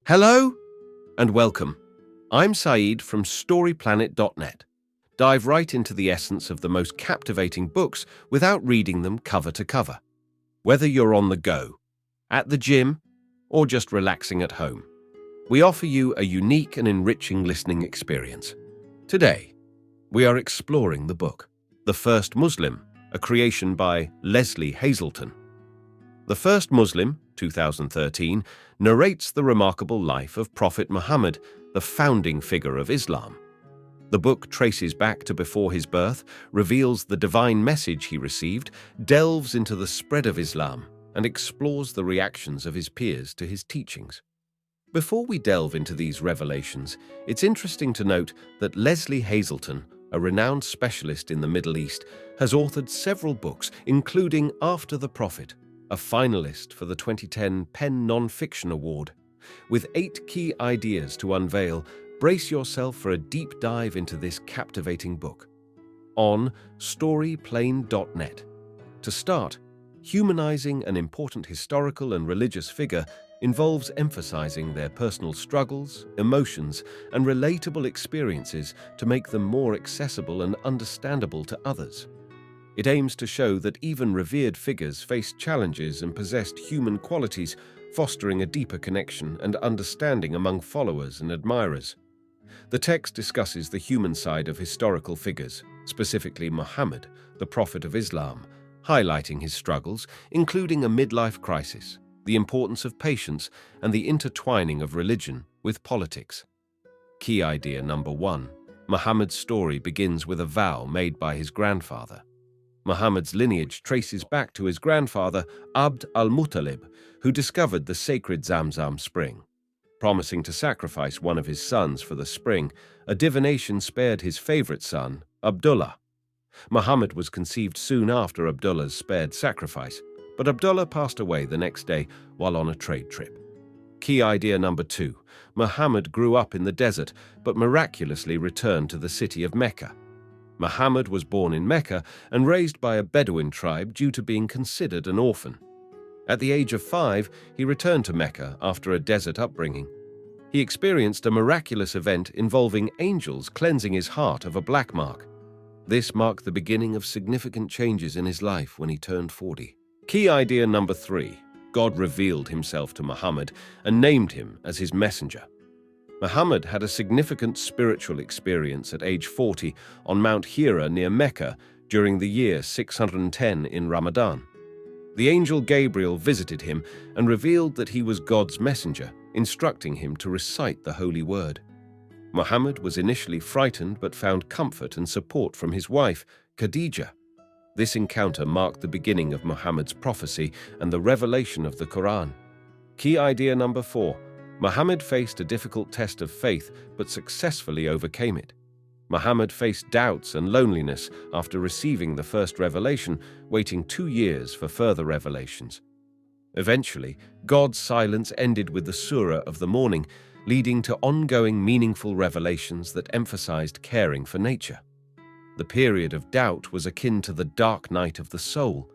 Hello and welcome. I'm Saeed from storyplanet.net. Dive right into the essence of the most captivating books without reading them cover to cover. Whether you're on the go, at the gym, or just relaxing at home, we offer you a unique and enriching listening experience. Today, we are exploring the book, The First Muslim, a creation by Lesley Hazleton. The First Muslim, 2013, narrates the remarkable life of Prophet Muhammad, the founding figure of Islam. The book traces back to before his birth, reveals the divine message he received, delves into the spread of Islam, and explores the reactions of his peers to his teachings. Before we delve into these revelations, it's interesting to note that Lesley Hazleton, a renowned specialist in the Middle East, has authored several books, including After the Prophet, a finalist for the 2010 PEN Nonfiction Award. With 8 key ideas to unveil, brace yourself for a deep dive into this captivating book. On storyplanet.net. To start, humanizing an important historical and religious figure involves emphasizing their personal struggles, emotions, and relatable experiences to make them more accessible and understandable to others. It aims to show that even revered figures faced challenges and possessed human qualities, fostering a deeper connection and understanding among followers and admirers. The text discusses the human side of historical figures, specifically Muhammad, the Prophet of Islam, highlighting his struggles, including a midlife crisis, the importance of patience, and the intertwining of religion with politics. Key idea number 1. Muhammad's story begins with a vow made by his grandfather. Muhammad's lineage traces back to his grandfather, Abd al-Muttalib, who discovered the sacred Zamzam spring. Promising to sacrifice one of his sons for the spring, a divination spared his favorite son, Abdullah. Muhammad was conceived soon after Abdullah's spared sacrifice, but Abdullah passed away the next day while on a trade trip. Key idea number 2. Muhammad grew up in the desert, but miraculously returned to the city of Mecca. Muhammad was born in Mecca and raised by a Bedouin tribe due to being considered an orphan. At the age of 5, he returned to Mecca after a desert upbringing. He experienced a miraculous event involving angels cleansing his heart of a black mark. This marked the beginning of significant changes in his life when he turned 40. Key idea number 3. God revealed himself to Muhammad and named him as his messenger. Muhammad had a significant spiritual experience at age 40 on Mount Hira near Mecca during the year 610 in Ramadan. The angel Gabriel visited him and revealed that he was God's messenger, instructing him to recite the holy word. Muhammad was initially frightened but found comfort and support from his wife, Khadijah. This encounter marked the beginning of Muhammad's prophecy and the revelation of the Quran. Key idea number 4. Muhammad faced a difficult test of faith but successfully overcame it. Muhammad faced doubts and loneliness after receiving the first revelation, waiting 2 years for further revelations. Eventually, God's silence ended with the Surah of the morning, leading to ongoing meaningful revelations that emphasized caring for nature. The period of doubt was akin to the dark night of the soul.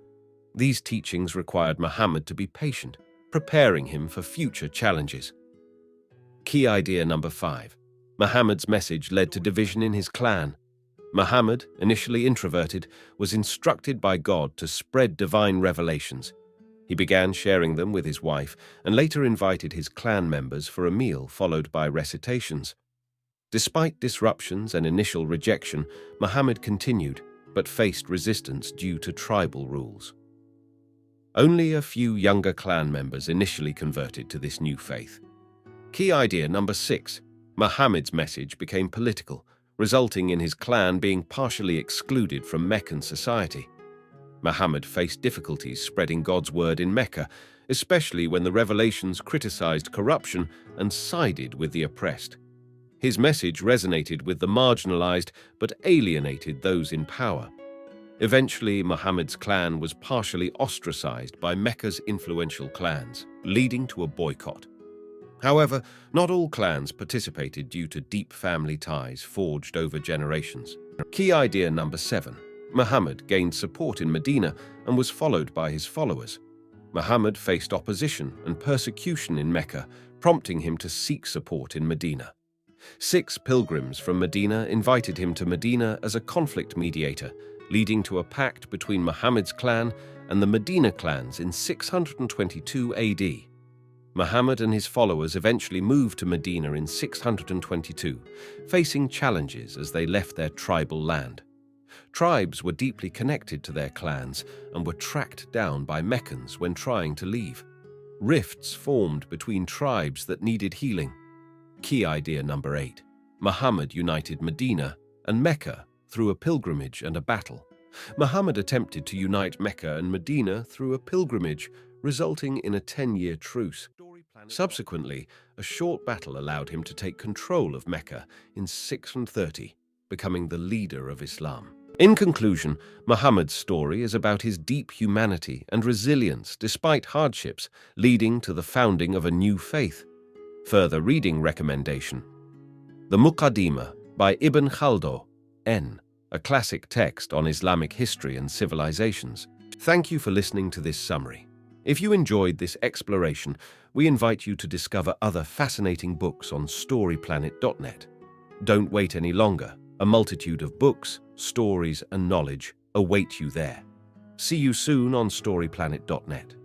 These teachings required Muhammad to be patient, preparing him for future challenges. Key idea number 5. Muhammad's message led to division in his clan. Muhammad, initially introverted, was instructed by God to spread divine revelations. He began sharing them with his wife and later invited his clan members for a meal followed by recitations. Despite disruptions and initial rejection, Muhammad continued, but faced resistance due to tribal rules. Only a few younger clan members initially converted to this new faith. Key idea number 6. Muhammad's message became political, resulting in his clan being partially excluded from Meccan society. Muhammad faced difficulties spreading God's word in Mecca, especially when the revelations criticized corruption and sided with the oppressed. His message resonated with the marginalized but alienated those in power. Eventually, Muhammad's clan was partially ostracized by Mecca's influential clans, leading to a boycott. However, not all clans participated due to deep family ties forged over generations. Key idea number 7. Muhammad gained support in Medina and was followed by his followers. Muhammad faced opposition and persecution in Mecca, prompting him to seek support in Medina. 6 pilgrims from Medina invited him to Medina as a conflict mediator, leading to a pact between Muhammad's clan and the Medina clans in 622 AD. Muhammad and his followers eventually moved to Medina in 622, facing challenges as they left their tribal land. Tribes were deeply connected to their clans and were tracked down by Meccans when trying to leave. Rifts formed between tribes that needed healing. Key idea number 8. Muhammad united Medina and Mecca through a pilgrimage and a battle. Muhammad attempted to unite Mecca and Medina through a pilgrimage, resulting in a 10-year truce. Subsequently, a short battle allowed him to take control of Mecca in 630, becoming the leader of Islam. In conclusion, Muhammad's story is about his deep humanity and resilience despite hardships, leading to the founding of a new faith. Further reading recommendation: The Muqaddimah by Ibn Khaldun, N., a classic text on Islamic history and civilizations. Thank you for listening to this summary. If you enjoyed this exploration, we invite you to discover other fascinating books on storyplanet.net. Don't wait any longer. A multitude of books, stories, and knowledge await you there. See you soon on storyplanet.net.